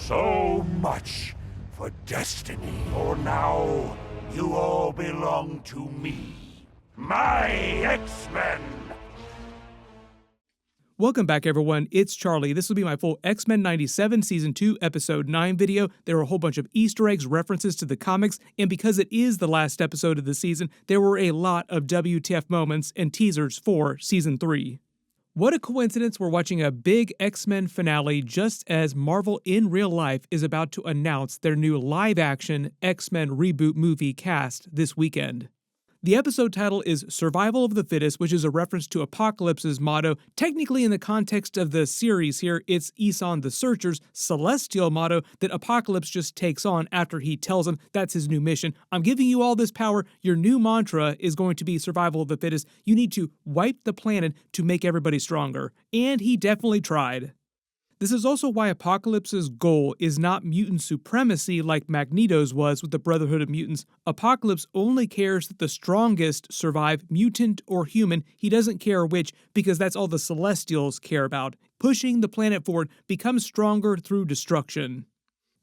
So much for destiny. For now, you all belong to me. My X-Men! Welcome back, everyone. It's Charlie. This will be my full X-Men 97 Season 2, Episode 9 video. There are a whole bunch of Easter eggs, references to the comics, and because it is the last episode of the season, there were a lot of WTF moments and teasers for Season 3. What a coincidence we're watching a big X-Men finale just as Marvel in real life is about to announce their new live-action X-Men reboot movie cast this weekend. The episode title is Survival of the Fittest, which is a reference to Apocalypse's motto. Technically, in the context of the series here, it's Eson the Searcher's celestial motto that Apocalypse just takes on after he tells him that's his new mission. I'm giving you all this power. Your new mantra is going to be Survival of the Fittest. You need to wipe the planet to make everybody stronger. And he definitely tried. This is also why Apocalypse's goal is not mutant supremacy like Magneto's was with the Brotherhood of Mutants. Apocalypse only cares that the strongest survive, mutant or human. He doesn't care which, because that's all the Celestials care about. Pushing the planet forward becomes stronger through destruction.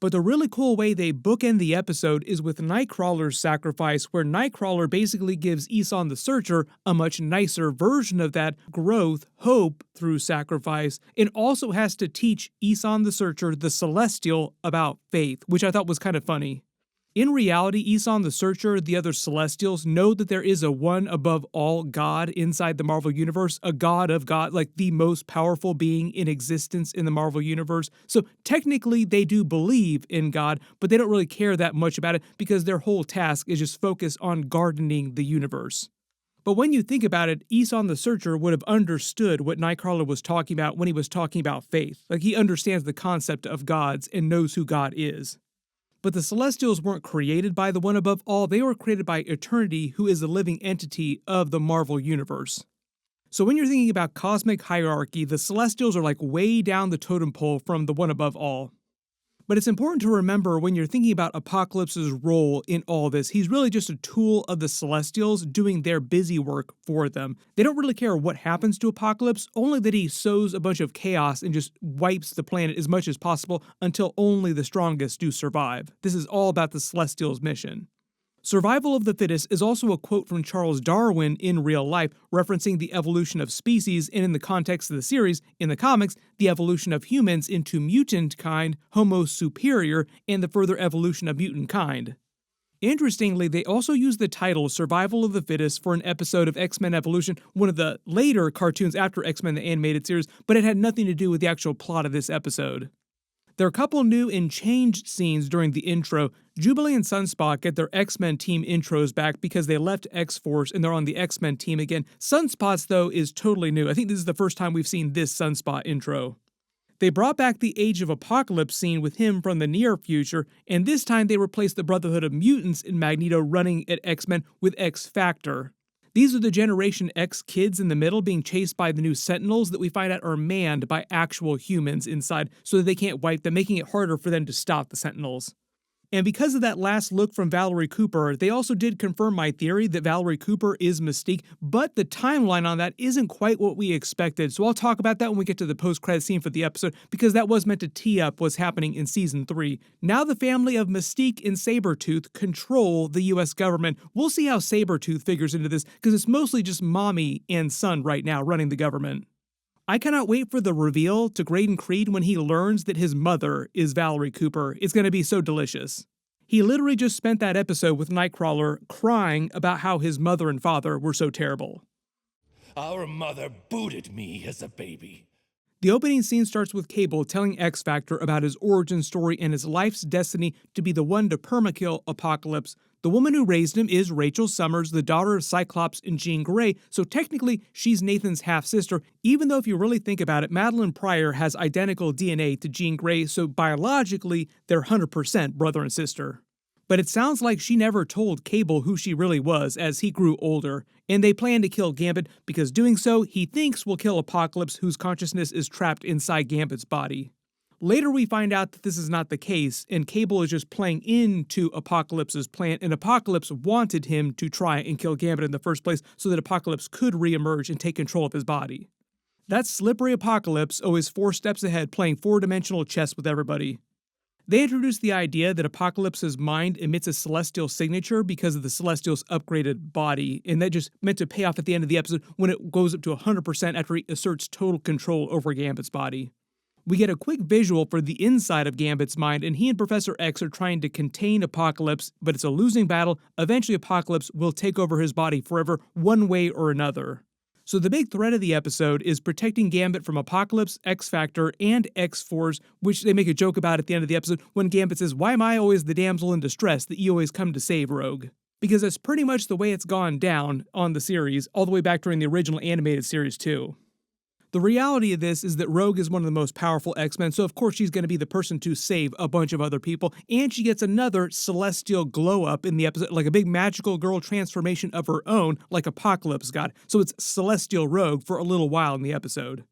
But the really cool way they bookend the episode is with Nightcrawler's sacrifice, where Nightcrawler basically gives Eson the Searcher a much nicer version of that growth, hope through sacrifice, and also has to teach Eson the Searcher, the Celestial, about faith, which I thought was kind of funny. In reality, Eson the Searcher, the other Celestials, know that there is a one above all God inside the Marvel Universe, a God of God, like the most powerful being in existence in the Marvel Universe. So technically they do believe in God, but they don't really care that much about it because their whole task is just focused on gardening the universe. But when you think about it, Eson the Searcher would have understood what Nightcrawler was talking about when he was talking about faith. Like, he understands the concept of gods and knows who God is. But the Celestials weren't created by the one above all, they were created by Eternity, who is a living entity of the Marvel Universe. So when you're thinking about cosmic hierarchy, the Celestials are like way down the totem pole from the one above all. But it's important to remember when you're thinking about Apocalypse's role in all this, he's really just a tool of the Celestials doing their busy work for them. They don't really care what happens to Apocalypse, only that he sows a bunch of chaos and just wipes the planet as much as possible until only the strongest do survive. This is all about the Celestials' mission. Survival of the Fittest is also a quote from Charles Darwin in real life, referencing the evolution of species, and in the context of the series, in the comics, the evolution of humans into mutant kind, Homo superior, and the further evolution of mutant kind. Interestingly, they also used the title Survival of the Fittest for an episode of X-Men Evolution, one of the later cartoons after X-Men the Animated Series, but it had nothing to do with the actual plot of this episode. There are a couple new and changed scenes during the intro. Jubilee and Sunspot get their X-Men team intros back because they left X-Force and they're on the X-Men team again. Sunspot's, though, is totally new. I think this is the first time we've seen this Sunspot intro. They brought back the Age of Apocalypse scene with him from the near future, and this time they replaced the Brotherhood of Mutants and Magneto running at X-Men with X-Factor. These are the Generation X kids in the middle being chased by the new Sentinels that we find out are manned by actual humans inside so that they can't wipe them, making it harder for them to stop the Sentinels. And because of that last look from Valerie Cooper, they also did confirm my theory that Valerie Cooper is Mystique, but the timeline on that isn't quite what we expected, so I'll talk about that when we get to the post-credit scene for the episode, because that was meant to tee up what's happening in Season 3. Now the family of Mystique and Sabretooth control the US government. We'll see how Sabretooth figures into this, because it's mostly just mommy and son right now running the government. I cannot wait for the reveal to Graydon Creed when he learns that his mother is Valerie Cooper. It's going to be so delicious. He literally just spent that episode with Nightcrawler crying about how his mother and father were so terrible. Our mother booted me as a baby. The opening scene starts with Cable telling X-Factor about his origin story and his life's destiny to be the one to permakill Apocalypse. The woman who raised him is Rachel Summers, the daughter of Cyclops and Jean Grey, so technically she's Nathan's half-sister, even though if you really think about it, Madeline Pryor has identical DNA to Jean Grey, so biologically they're 100% brother and sister. But it sounds like she never told Cable who she really was as he grew older, and they plan to kill Gambit because doing so, he thinks will kill Apocalypse, whose consciousness is trapped inside Gambit's body. Later we find out that this is not the case, and Cable is just playing into Apocalypse's plan, and Apocalypse wanted him to try and kill Gambit in the first place so that Apocalypse could reemerge and take control of his body. That slippery Apocalypse always 4 steps ahead, playing 4-dimensional chess with everybody. They introduced the idea that Apocalypse's mind emits a celestial signature because of the Celestial's upgraded body, and that just meant to pay off at the end of the episode when it goes up to 100% after he asserts total control over Gambit's body. We get a quick visual for the inside of Gambit's mind, and he and Professor X are trying to contain Apocalypse, but it's a losing battle. Eventually Apocalypse will take over his body forever, one way or another. So the big threat of the episode is protecting Gambit from Apocalypse, X-Factor, and X-Force, which they make a joke about at the end of the episode when Gambit says, "Why am I always the damsel in distress that you always come to save, Rogue?" Because that's pretty much the way it's gone down on the series, all the way back during the original animated series too. The reality of this is that Rogue is one of the most powerful X-Men, so of course she's going to be the person to save a bunch of other people, and she gets another celestial glow-up in the episode, like a big magical girl transformation of her own, like Apocalypse got, so it's Celestial Rogue for a little while in the episode.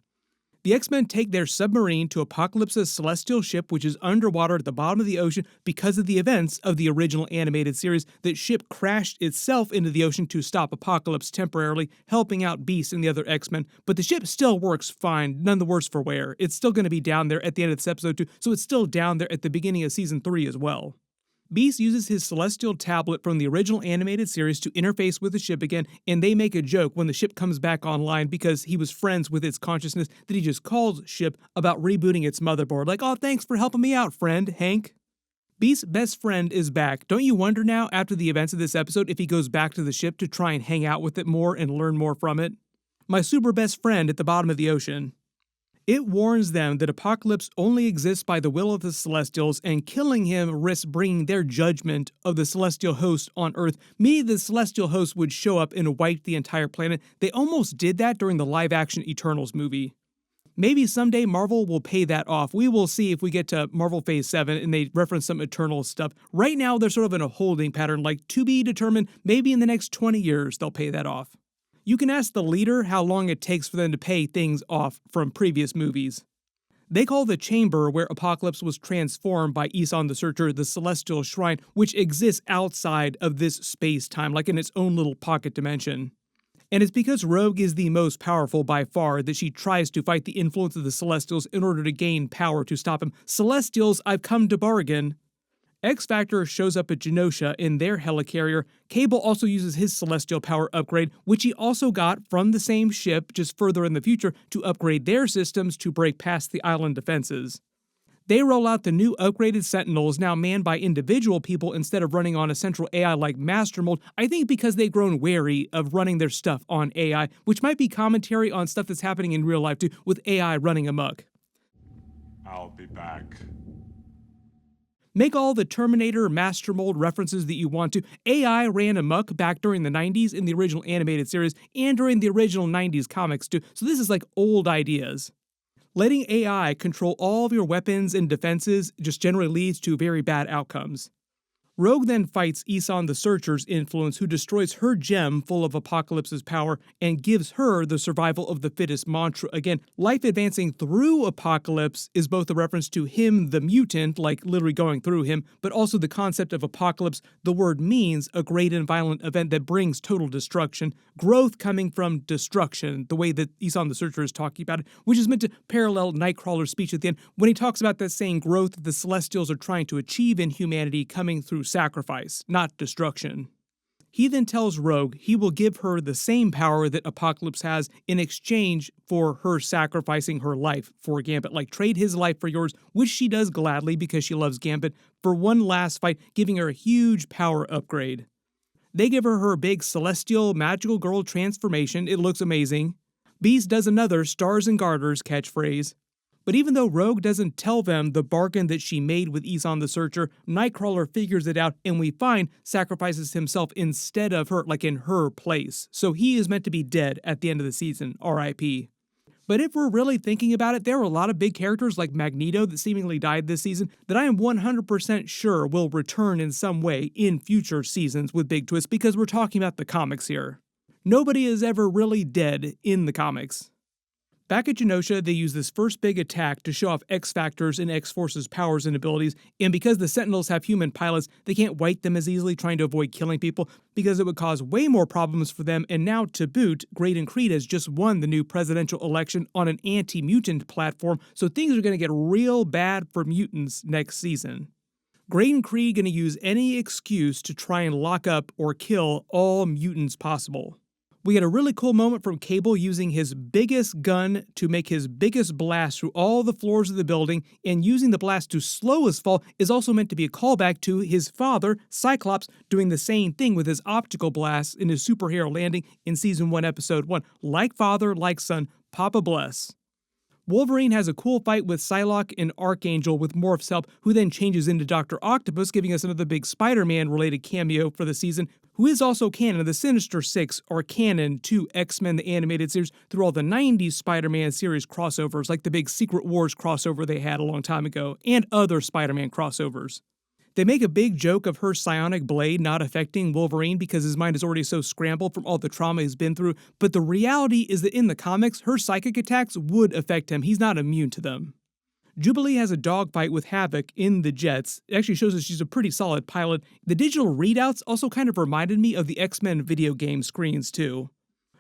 The X-Men take their submarine to Apocalypse's celestial ship, which is underwater at the bottom of the ocean because of the events of the original animated series. That ship crashed itself into the ocean to stop Apocalypse temporarily, helping out Beast and the other X-Men, but the ship still works fine, none the worse for wear. It's still going to be down there at the end of this episode too, so it's still down there at the beginning of Season 3 as well. Beast uses his celestial tablet from the original animated series to interface with the ship again, and they make a joke when the ship comes back online because he was friends with its consciousness that he just calls ship about rebooting its motherboard, like, "Oh, thanks for helping me out, friend, Hank." Beast's best friend is back. Don't you wonder now, after the events of this episode, if he goes back to the ship to try and hang out with it more and learn more from it? My super best friend at the bottom of the ocean. It warns them that Apocalypse only exists by the will of the Celestials, and killing him risks bringing their judgment of the Celestial host on Earth, meaning the Celestial host would show up and wipe the entire planet. They almost did that during the live-action Eternals movie. Maybe someday Marvel will pay that off. We will see if we get to Marvel Phase 7 and they reference some Eternals stuff. Right now, they're sort of in a holding pattern, like to be determined. Maybe in the next 20 years, they'll pay that off. You can ask the leader how long it takes for them to pay things off from previous movies. They call the chamber where Apocalypse was transformed by Isan the Searcher the Celestial Shrine, which exists outside of this space-time, like in its own little pocket dimension. And it's because Rogue is the most powerful by far that she tries to fight the influence of the Celestials in order to gain power to stop him. Celestials, I've come to bargain. X-Factor shows up at Genosha in their helicarrier. Cable also uses his celestial power upgrade, which he also got from the same ship just further in the future to upgrade their systems to break past the island defenses. They roll out the new upgraded Sentinels, now manned by individual people instead of running on a central AI like Master Mold, I think because they've grown wary of running their stuff on AI, which might be commentary on stuff that's happening in real life too, with AI running amok. I'll be back. Make all the Terminator Master Mold references that you want to. AI ran amok back during the 90s in the original animated series and during the original 90s comics too, so this is like old ideas. Letting AI control all of your weapons and defenses just generally leads to very bad outcomes. Rogue then fights Isan the Searcher's influence, who destroys her gem full of Apocalypse's power and gives her the survival of the fittest mantra. Again, life advancing through Apocalypse is both a reference to him, the mutant, like literally going through him, but also the concept of Apocalypse. The word means a great and violent event that brings total destruction. Growth coming from destruction, the way that Isan the Searcher is talking about it, which is meant to parallel Nightcrawler's speech at the end when he talks about that same growth that the Celestials are trying to achieve in humanity coming through sacrifice, not destruction. He then tells Rogue he will give her the same power that Apocalypse has in exchange for her sacrificing her life for Gambit, like trade his life for yours, which she does gladly because she loves Gambit, for one last fight, giving her a huge power upgrade. They give her big celestial magical girl transformation. It looks amazing. Beast does another Stars and Garters catchphrase. But even though Rogue doesn't tell them the bargain that she made with Isan the Searcher, Nightcrawler figures it out and we find sacrifices himself instead of her, like in her place. So he is meant to be dead at the end of the season, R.I.P. But if we're really thinking about it, there are a lot of big characters like Magneto that seemingly died this season that I am 100% sure will return in some way in future seasons with big twists, because we're talking about the comics here. Nobody is ever really dead in the comics. Back at Genosha, they use this first big attack to show off X-Factor's and X-Force's powers and abilities, and because the Sentinels have human pilots, they can't wipe them as easily trying to avoid killing people, because it would cause way more problems for them, and now, to boot, Graydon Creed has just won the new presidential election on an anti-mutant platform, so things are going to get real bad for mutants next season. Graydon Creed going to use any excuse to try and lock up or kill all mutants possible. We get a really cool moment from Cable using his biggest gun to make his biggest blast through all the floors of the building, and using the blast to slow his fall is also meant to be a callback to his father, Cyclops, doing the same thing with his optical blasts in his superhero landing in Season 1, Episode 1. Like father, like son, Papa bless. Wolverine has a cool fight with Psylocke and Archangel with Morph's help, who then changes into Dr. Octopus, giving us another big Spider-Man-related cameo for the season, who is also canon. The Sinister Six are canon to X-Men the Animated Series through all the 90s Spider-Man series crossovers, like the big Secret Wars crossover they had a long time ago, and other Spider-Man crossovers. They make a big joke of her psionic blade not affecting Wolverine because his mind is already so scrambled from all the trauma he's been through, but the reality is that in the comics, her psychic attacks would affect him. He's not immune to them. Jubilee has a dogfight with Havoc in the jets. It actually shows us she's a pretty solid pilot. The digital readouts also kind of reminded me of the X-Men video game screens too.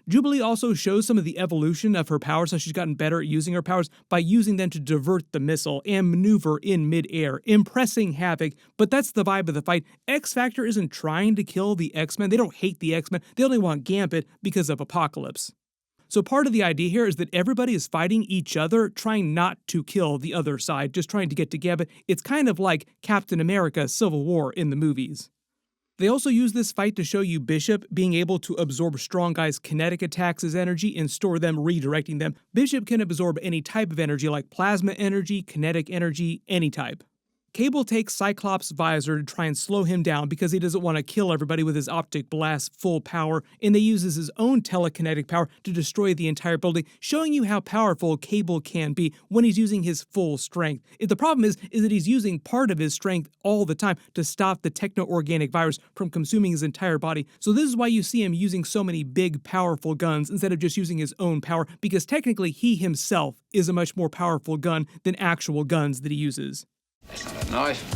Jubilee also shows some of the evolution of her powers, how she's gotten better at using her powers by using them to divert the missile and maneuver in mid-air, impressing Havoc, but that's the vibe of the fight. X-Factor isn't trying to kill the X-Men, they don't hate the X-Men, they only want Gambit because of Apocalypse. So part of the idea here is that everybody is fighting each other, trying not to kill the other side, just trying to get to Gambit. It's kind of like Captain America Civil War in the movies. They also use this fight to show you Bishop being able to absorb Strong Guy's kinetic attacks as energy and store them, redirecting them. Bishop can absorb any type of energy like plasma energy, kinetic energy, any type. Cable takes Cyclops' visor to try and slow him down because he doesn't want to kill everybody with his optic blast full power, and they uses his own telekinetic power to destroy the entire building, showing you how powerful Cable can be when he's using his full strength. The problem is that he's using part of his strength all the time to stop the techno-organic virus from consuming his entire body, so this is why you see him using so many big, powerful guns instead of just using his own power, because technically he himself is a much more powerful gun than actual guns that he uses. That's not a knife.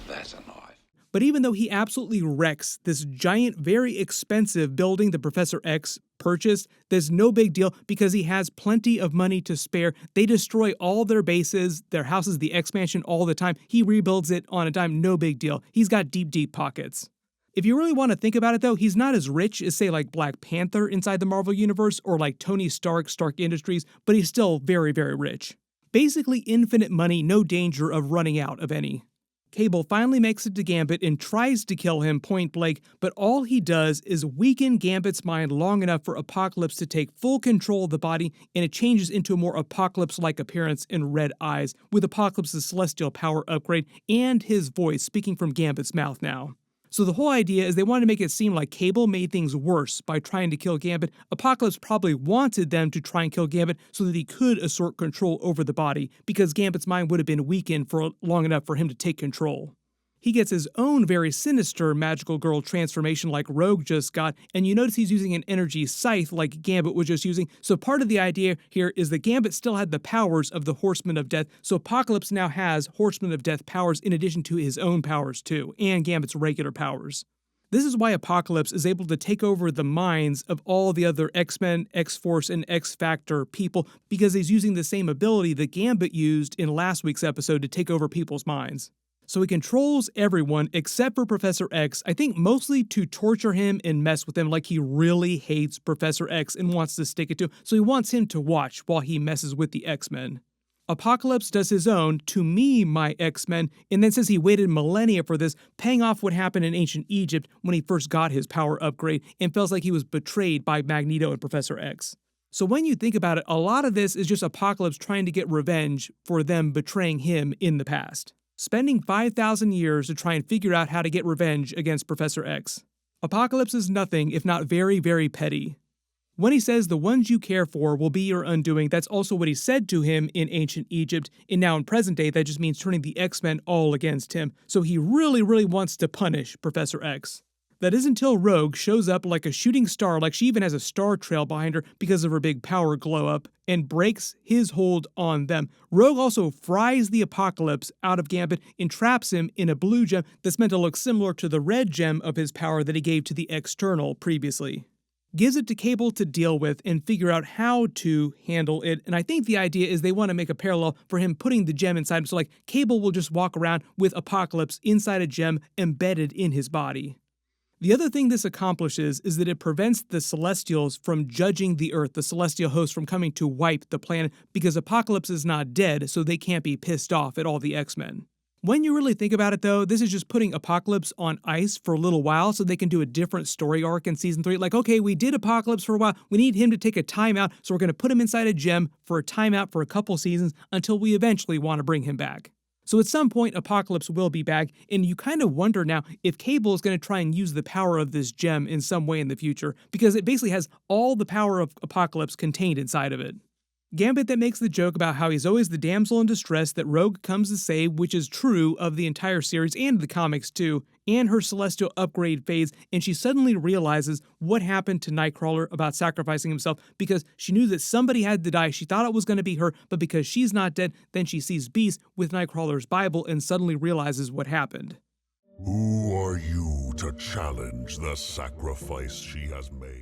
That's a knife. But even though he absolutely wrecks this giant, very expensive building that Professor X purchased, there's no big deal because he has plenty of money to spare. They destroy all their bases, their houses, the X-Mansion all the time. He rebuilds it on a dime, no big deal. He's got deep, deep pockets. If you really want to think about it though, he's not as rich as say like Black Panther inside the Marvel Universe or like Tony Stark, Stark Industries, but he's still very, very rich. Basically infinite money, no danger of running out of any. Cable finally makes it to Gambit and tries to kill him point blank, but all he does is weaken Gambit's mind long enough for Apocalypse to take full control of the body, and it changes into a more Apocalypse-like appearance and red eyes, with Apocalypse's celestial power upgrade and his voice speaking from Gambit's mouth now. So the whole idea is they wanted to make it seem like Cable made things worse by trying to kill Gambit. Apocalypse probably wanted them to try and kill Gambit so that he could assert control over the body, because Gambit's mind would have been weakened for long enough for him to take control. He gets his own very sinister magical girl transformation like Rogue just got, and you notice he's using an energy scythe like Gambit was just using, so part of the idea here is that Gambit still had the powers of the Horseman of Death, so Apocalypse now has Horseman of Death powers in addition to his own powers too, and Gambit's regular powers. This is why Apocalypse is able to take over the minds of all the other X-Men, X-Force, and X-Factor people, because he's using the same ability that Gambit used in last week's episode to take over people's minds. So he controls everyone except for Professor X, I think mostly to torture him and mess with him, like he really hates Professor X and wants to stick it to him, so he wants him to watch while he messes with the X-Men. Apocalypse does his own "To Me, My X-Men," and then says he waited millennia for this, paying off what happened in ancient Egypt when he first got his power upgrade, and feels like he was betrayed by Magneto and Professor X. So when you think about it, a lot of this is just Apocalypse trying to get revenge for them betraying him in the past. Spending 5,000 years to try and figure out how to get revenge against Professor X. Apocalypse is nothing if not very, very petty. When he says the ones you care for will be your undoing, that's also what he said to him in ancient Egypt, and now in present day that just means turning the X-Men all against him, so he really, really wants to punish Professor X. That is until Rogue shows up like a shooting star, like she even has a star trail behind her because of her big power glow-up, and breaks his hold on them. Rogue also fries the Apocalypse out of Gambit and traps him in a blue gem that's meant to look similar to the red gem of his power that he gave to the X-Ternal previously. Gives it to Cable to deal with and figure out how to handle it, and I think the idea is they want to make a parallel for him putting the gem inside him, so like Cable will just walk around with Apocalypse inside a gem embedded in his body. The other thing this accomplishes is that it prevents the Celestials from judging the Earth, the Celestial host from coming to wipe the planet, because Apocalypse is not dead, so they can't be pissed off at all the X-Men. When you really think about it though, this is just putting Apocalypse on ice for a little while so they can do a different story arc in Season 3. Like, okay, we did Apocalypse for a while, we need him to take a timeout, so we're going to put him inside a gem for a timeout for a couple seasons until we eventually want to bring him back. So at some point, Apocalypse will be back, and you kind of wonder now if Cable is going to try and use the power of this gem in some way in the future, because it basically has all the power of Apocalypse contained inside of it. Gambit that makes the joke about how he's always the damsel in distress that Rogue comes to save, which is true of the entire series and the comics too, and her Celestial upgrade fades, and she suddenly realizes what happened to Nightcrawler about sacrificing himself because she knew that somebody had to die. She thought it was going to be her, but because she's not dead, then she sees Beast with Nightcrawler's Bible and suddenly realizes what happened. Who are you to challenge the sacrifice she has made?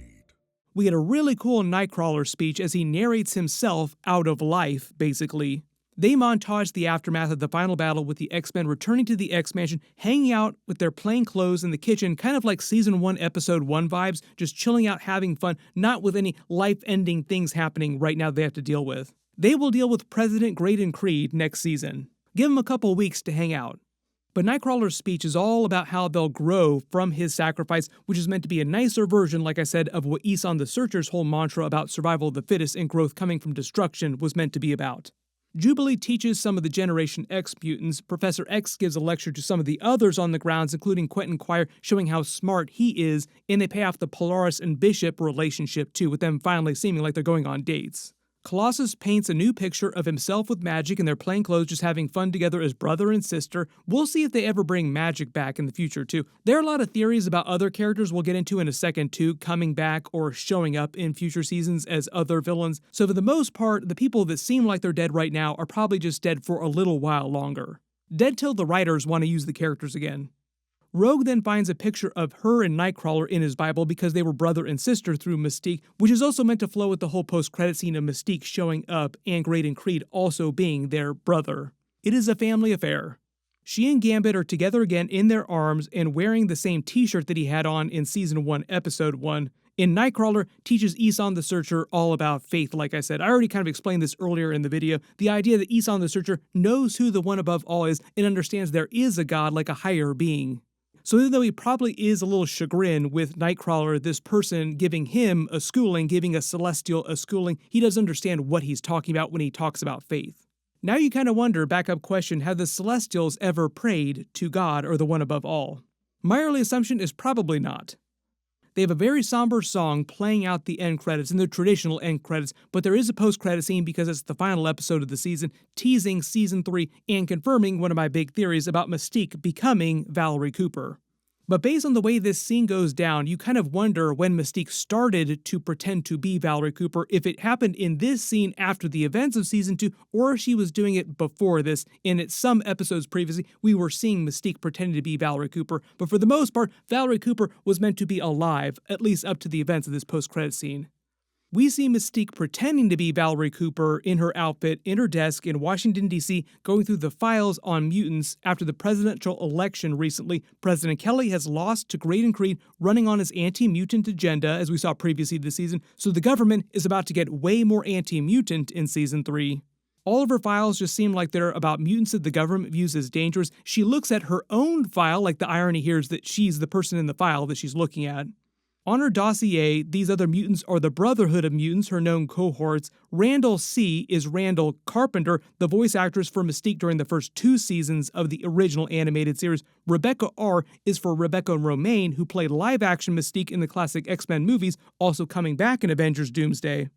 We get a really cool Nightcrawler speech as he narrates himself out of life, basically. They montage the aftermath of the final battle with the X-Men returning to the X-Mansion, hanging out with their plain clothes in the kitchen, kind of like Season 1, Episode 1 vibes, just chilling out, having fun, not with any life-ending things happening right now they have to deal with. They will deal with President Graydon Creed next season. Give them a couple weeks to hang out. But Nightcrawler's speech is all about how they'll grow from his sacrifice, which is meant to be a nicer version, like I said, of what Eson the Searcher's whole mantra about survival of the fittest and growth coming from destruction was meant to be about. Jubilee teaches some of the Generation X mutants, Professor X gives a lecture to some of the others on the grounds, including Quentin Quire, showing how smart he is, and they pay off the Polaris and Bishop relationship too, with them finally seeming like they're going on dates. Colossus paints a new picture of himself with Magic in their plain clothes just having fun together as brother and sister. We'll see if they ever bring Magic back in the future too. There are a lot of theories about other characters we'll get into in a second too, coming back or showing up in future seasons as other villains. So for the most part, the people that seem like they're dead right now are probably just dead for a little while longer. Dead till the writers want to use the characters again. Rogue then finds a picture of her and Nightcrawler in his Bible because they were brother and sister through Mystique, which is also meant to flow with the whole post-credit scene of Mystique showing up and Graydon Creed also being their brother. It is a family affair. She and Gambit are together again in their arms and wearing the same t-shirt that he had on in Season 1, Episode 1. In Nightcrawler teaches Eson the Searcher all about faith, like I said. I already kind of explained this earlier in the video. The idea that Eson the Searcher knows who the one above all is and understands there is a god like a higher being. So even though he probably is a little chagrined with Nightcrawler, this person giving him a schooling, giving a Celestial a schooling, he does understand what he's talking about when he talks about faith. Now you kind of wonder, backup question, have the Celestials ever prayed to God or the one above all? My early assumption is probably not. They have a very somber song playing out the end credits in the traditional end credits, but there is a post-credit scene because it's the final episode of the season, teasing Season 3 and confirming one of my big theories about Mystique becoming Valerie Cooper. But based on the way this scene goes down, you kind of wonder when Mystique started to pretend to be Valerie Cooper, if it happened in this scene after the events of Season 2, or if she was doing it before this. And at some episodes previously, we were seeing Mystique pretending to be Valerie Cooper, but for the most part, Valerie Cooper was meant to be alive, at least up to the events of this post-credit scene. We see Mystique pretending to be Valerie Cooper in her outfit, in her desk in Washington, D.C., going through the files on mutants after the presidential election recently. President Kelly has lost to Graydon Creed, running on his anti-mutant agenda, as we saw previously this season, so the government is about to get way more anti-mutant in Season 3. All of her files just seem like they're about mutants that the government views as dangerous. She looks at her own file, like the irony here is that she's the person in the file that she's looking at. On her dossier, these other mutants are the Brotherhood of Mutants, her known cohorts. Randall C. is Randall Carpenter, the voice actress for Mystique during the first 2 seasons of the original animated series. Rebecca R. is for Rebecca Romaine, who played live-action Mystique in the classic X-Men movies, also coming back in Avengers Doomsday.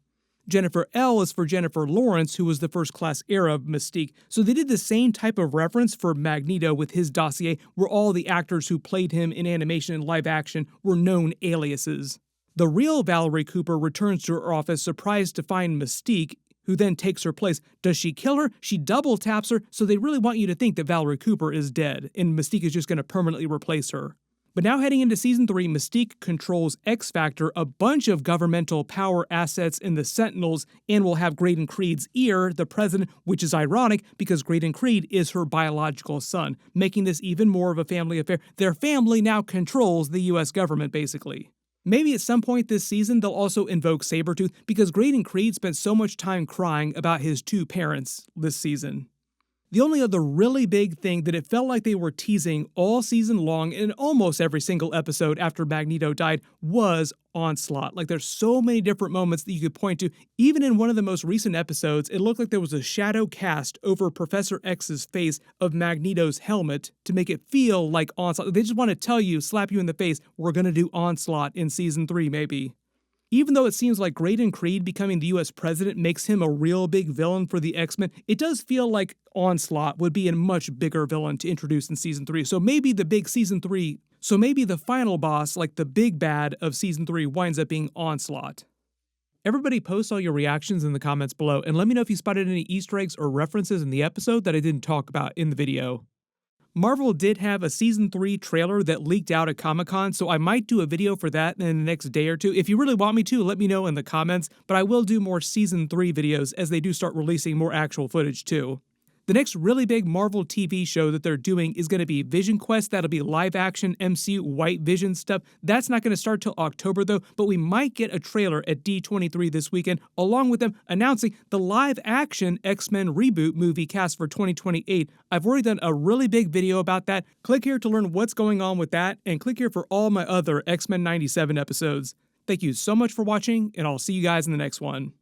Jennifer L is for Jennifer Lawrence, who was the first-class heir of Mystique. So they did the same type of reference for Magneto with his dossier, where all the actors who played him in animation and live action were known aliases. The real Valerie Cooper returns to her office surprised to find Mystique, who then takes her place. Does she kill her? She double taps her, so they really want you to think that Valerie Cooper is dead, and Mystique is just going to permanently replace her. But now heading into Season 3, Mystique controls X-Factor, a bunch of governmental power assets in the Sentinels, and will have Graydon Creed's ear, the president, which is ironic because Graydon Creed is her biological son, making this even more of a family affair. Their family now controls the US government, basically. Maybe at some point this season they'll also invoke Sabretooth because Graydon Creed spent so much time crying about his two parents this season. The only other really big thing that it felt like they were teasing all season long in almost every single episode after Magneto died was Onslaught. Like, there's so many different moments that you could point to. Even in one of the most recent episodes, it looked like there was a shadow cast over Professor X's face of Magneto's helmet to make it feel like Onslaught. They just want to tell you, slap you in the face, we're going to do Onslaught in Season 3 maybe. Even though it seems like Graydon Creed becoming the US president makes him a real big villain for the X-Men, it does feel like Onslaught would be a much bigger villain to introduce in Season 3. So maybe the final boss, like the big bad of Season 3, winds up being Onslaught. Everybody post all your reactions in the comments below, and let me know if you spotted any Easter eggs or references in the episode that I didn't talk about in the video. Marvel did have a Season 3 trailer that leaked out at Comic-Con, so I might do a video for that in the next day or two. If you really want me to, let me know in the comments, but I will do more Season 3 videos as they do start releasing more actual footage too. The next really big Marvel TV show that they're doing is going to be Vision Quest. That'll be live-action MCU White Vision stuff. That's not going to start till October, though, but we might get a trailer at D23 this weekend, along with them announcing the live-action X-Men reboot movie cast for 2028. I've already done a really big video about that. Click here to learn what's going on with that, and click here for all my other X-Men 97 episodes. Thank you so much for watching, and I'll see you guys in the next one.